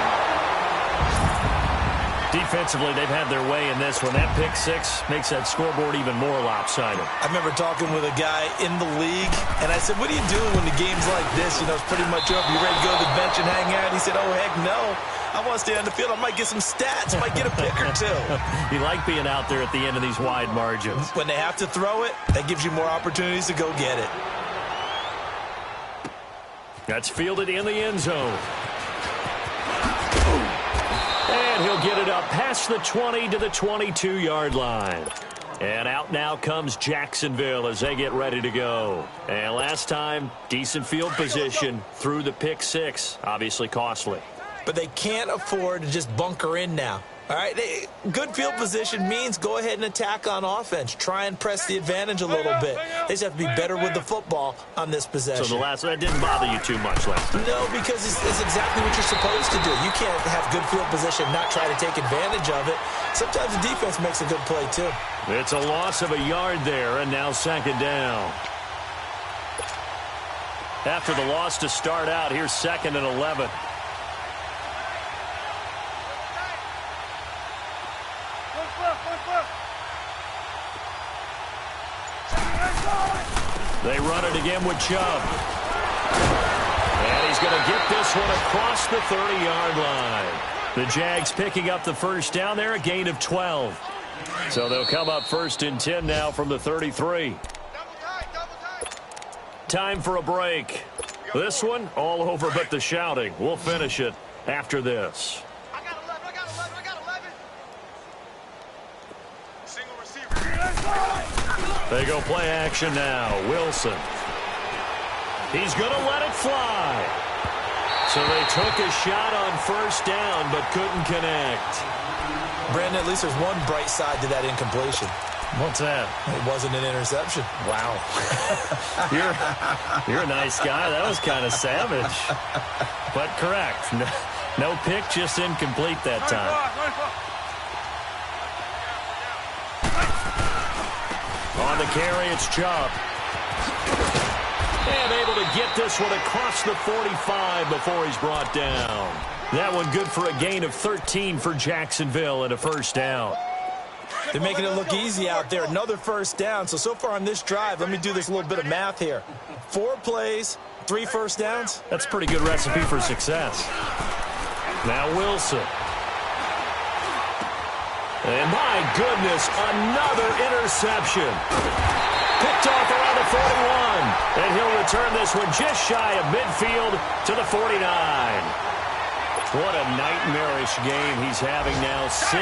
Defensively, they've had their way in this one. That pick six makes that scoreboard even more lopsided. I remember talking with a guy in the league, and I said, what do you do when the game's like this? It's pretty much over. You ready to go to the bench and hang out? He said, oh, heck no. I want to stay on the field. I might get some stats. I might get a pick or two. You like being out there at the end of these wide margins. When they have to throw it, that gives you more opportunities to go get it. That's fielded in the end zone. And he'll get it up past the 20 to the 22-yard line. And out now comes Jacksonville as they get ready to go. And last time, decent field position through the pick six. Obviously costly. But they can't afford to just bunker in now. All right, good field position means go ahead and attack on offense. Try and press the advantage a little bit. They just have to be better with the football on this possession. So the last one didn't bother you too much last time? No, because it's exactly what you're supposed to do. You can't have good field position and not try to take advantage of it. Sometimes the defense makes a good play, too. It's a loss of a yard there, and now second down. After the loss to start out, here's 2nd and 11. They run it again with Chubb. And he's going to get this one across the 30-yard line. The Jags picking up the first down there, a gain of 12. So they'll come up 1st and 10 now from the 33. Time for a break. This one, all over but the shouting. We'll finish it after this. I got 11. Single receiver. They go play action now. Wilson. He's going to let it fly. So they took a shot on 1st down but couldn't connect. Brandon, at least there's one bright side to that incompletion. What's that? It wasn't an interception. Wow. You're a nice guy. That was kind of savage. But correct. No pick, just incomplete that time. On the carry, it's Chubb. And able to get this one across the 45 before he's brought down. That one good for a gain of 13 for Jacksonville and a 1st down. They're making it look easy out there. Another 1st down. So far on this drive, let me do this little bit of math here. 4 plays, 3 1st downs. That's a pretty good recipe for success. Now Wilson. And my goodness, another interception. Picked off around the 41. And he'll return this one just shy of midfield to the 49. What a nightmarish game he's having now. 6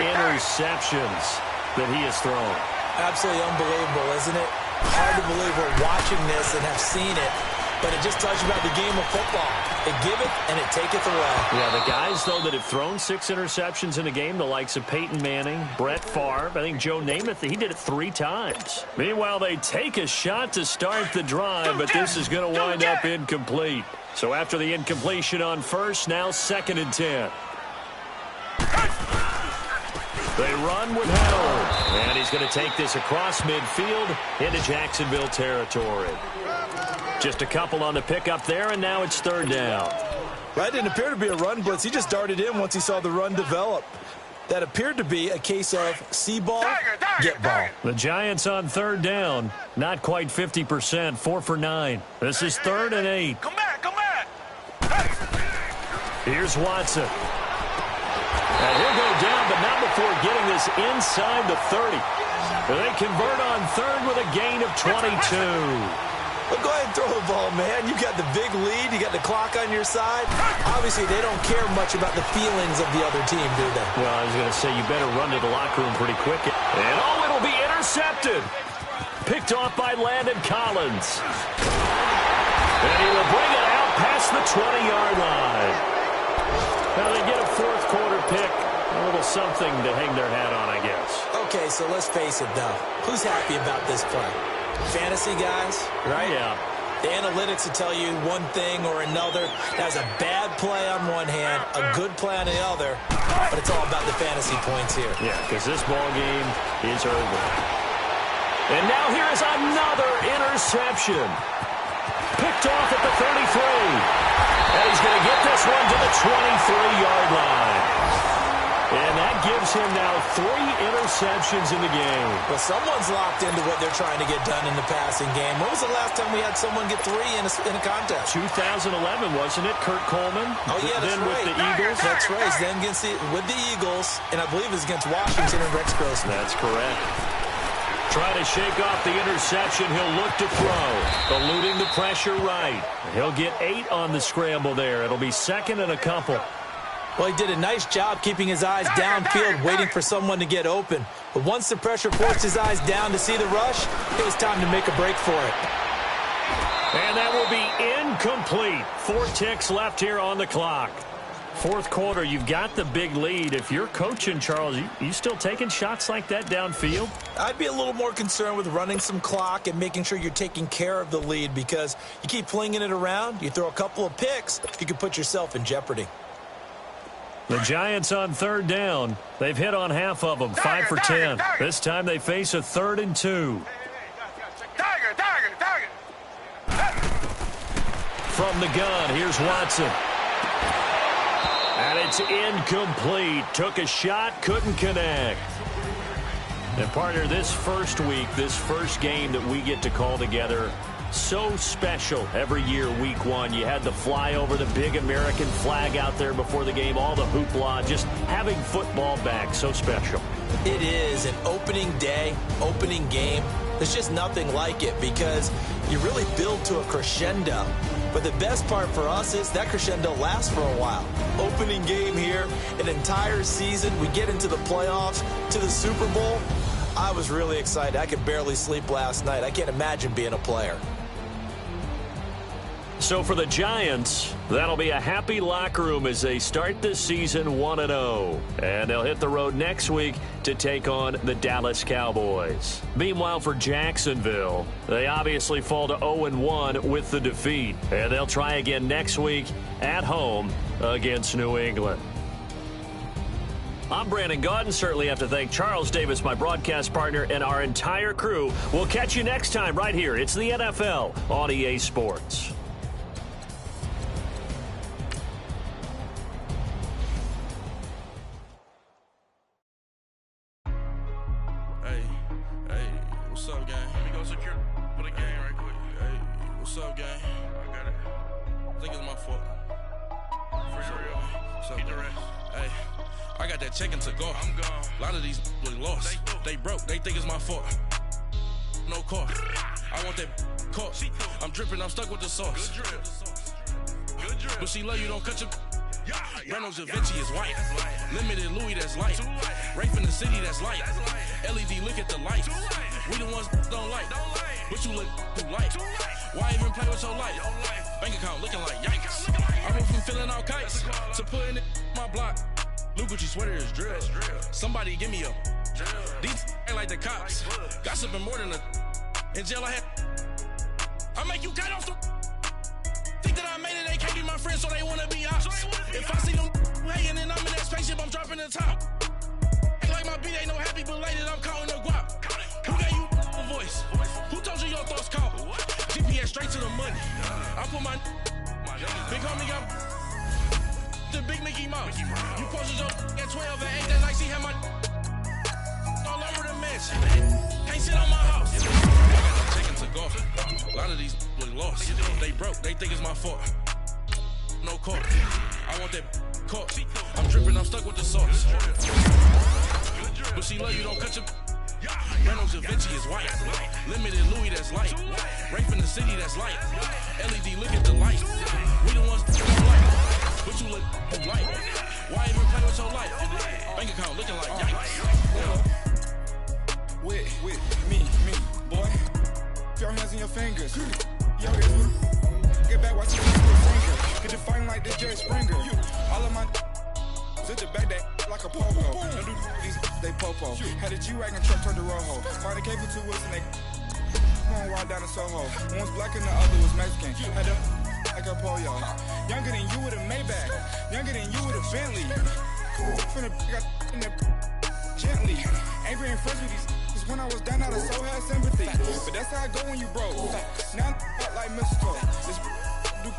interceptions that he has thrown. Absolutely unbelievable, isn't it? Hard to believe we're watching this and have seen it. But it just tells you about the game of football. It giveth and it taketh away. Yeah, the guys, though, that have thrown 6 interceptions in a game, the likes of Peyton Manning, Brett Favre, I think Joe Namath, he did it 3 times. Meanwhile, they take a shot to start the drive, but this is going to wind up incomplete. So after the incompletion on 1st, now 2nd and 10. They run with Howard. And he's going to take this across midfield into Jacksonville territory. Just a couple on the pickup there, and now it's 3rd down. That didn't appear to be a run blitz. He just darted in once he saw the run develop. That appeared to be a case of see ball, get ball. The Giants on 3rd down. Not quite 50%, 4 for 9. This is 3rd and 8. Come back. Here's Watson. And he'll go down, but not before getting this inside the 30. They convert on 3rd with a gain of 22. Well, go ahead and throw of all, man, you got the big lead, you got the clock on your side. Obviously, they don't care much about the feelings of the other team, do they? Well, I was going to say, you better run to the locker room pretty quick. And it'll be intercepted. Picked off by Landon Collins. And he will bring it out past the 20-yard line. Now they get a fourth quarter pick. A little something to hang their hat on, I guess. Okay, so let's face it, though. Who's happy about this play? Fantasy guys, right? Yeah. The analytics will tell you one thing or another. That's a bad play on one hand, a good play on the other, but it's all about the fantasy points here. Yeah, because this ball game is over. And now here is another interception. Picked off at the 33. And he's going to get this one to the 23-yard line. And that gives him now 3 interceptions in the game. Well, someone's locked into what they're trying to get done in the passing game. When was the last time we had someone get 3 in a contest? 2011, wasn't it? Kurt Coleman? Oh, yeah, that's then right. with the Eagles. That's right. Then with the Eagles, and I believe it's against Washington and Rex Grossman. That's correct. Trying to shake off the interception. He'll look to throw. Eluding the pressure right. He'll get 8 on the scramble there. It'll be second and a couple. Well, he did a nice job keeping his eyes downfield, waiting for someone to get open. But once the pressure forced his eyes down to see the rush, it was time to make a break for it. And that will be incomplete. 4 ticks left here on the clock. Fourth quarter, you've got the big lead. If you're coaching, Charles, you still taking shots like that downfield? I'd be a little more concerned with running some clock and making sure you're taking care of the lead, because you keep flinging it around, you throw a couple of picks, you can put yourself in jeopardy. The Giants on third down. They've hit on half of them, 5 for 10. This time they face a 3rd and 2. From the gun, here's Watson. And it's incomplete. Took a shot, couldn't connect. And partner, this first week, this first game that we get to call together, so special every year, week 1. You had the flyover, the big American flag out there before the game, all the hoopla, just having football back, so special. It is an opening day, opening game. There's just nothing like it, because you really build to a crescendo. But the best part for us is that crescendo lasts for a while. Opening game here, an entire season. We get into the playoffs, to the Super Bowl. I was really excited. I could barely sleep last night. I can't imagine being a player. So for the Giants, that'll be a happy locker room as they start this season 1-0. And they'll hit the road next week to take on the Dallas Cowboys. Meanwhile, for Jacksonville, they obviously fall to 0-1 with the defeat. And they'll try again next week at home against New England. I'm Brandon Gaudin. Certainly have to thank Charles Davis, my broadcast partner, and our entire crew. We'll catch you next time right here. It's the NFL on EA Sports. What's up, gang? Let me go secure for the game right quick. Hey, what's up, gang? I got it. I think it's my fault. For real. What's up, man? Hey, I got that chicken to go. I'm gone. A lot of these was lost. They broke. They think it's my fault. No car. I want that caught. I'm dripping. I'm stuck with the sauce. Good drip. Good drip. But she love you. Don't cut your. Reynolds Da Vinci is white. Limited Louis, that's light. Rafe in the city, that's light. LED, look at the lights. We the ones don't like. But you look too light. Why even play with your life? Bank account looking like yikes. I went from filling out kites to putting it in my block. Blue Gucci sweater is drill. Somebody give me a. These ain't like the cops. Gossiping more than a. In jail I had. I make you cut off the. Think that I made it, they can't be my friends, so they wanna be ops. If I see them hating and I'm in that spaceship, I'm dropping the top. Ain't like my beat ain't no happy belated, I'm calling the guap. Who gave you a voice? Who told you your thoughts count? GPS straight to the money. I put my big homie got the big Mickey Mouse. You posted your at 12 and 8 that night, she had my all over the mansion. Can't sit on my house. I got them taken to golf. A lot of these look lost. They broke, they think it's my fault. No car. I want that caught. I'm dripping, I'm stuck with the sauce. But she love you, don't cut your. Reynolds Da Vinci is white. Limited Louis, that's light. Rafe in the city, that's light. LED, look at the lights. We the ones that don't like. What you look like? Why even play with your life? Bank account looking like yikes. With me, boy. Your hands and your fingers. Yo, get back, watch you do a finger. Get the fighting like this Jerry Springer. All of my sit the back that like a popo. Don't do these, they popo. Had a G-Wagon truck turned to Rojo. Find a cable 2 wheels and they going wild down in Soho. One was black and the other was Mexican. Had a like a pollo. Younger than you with a Maybach. Younger than you with a Bentley. Finna got in the gently. Angry and friends with these. When I was down, I so had sympathy. But that's how I go when you broke. Now I like mistletoe. This do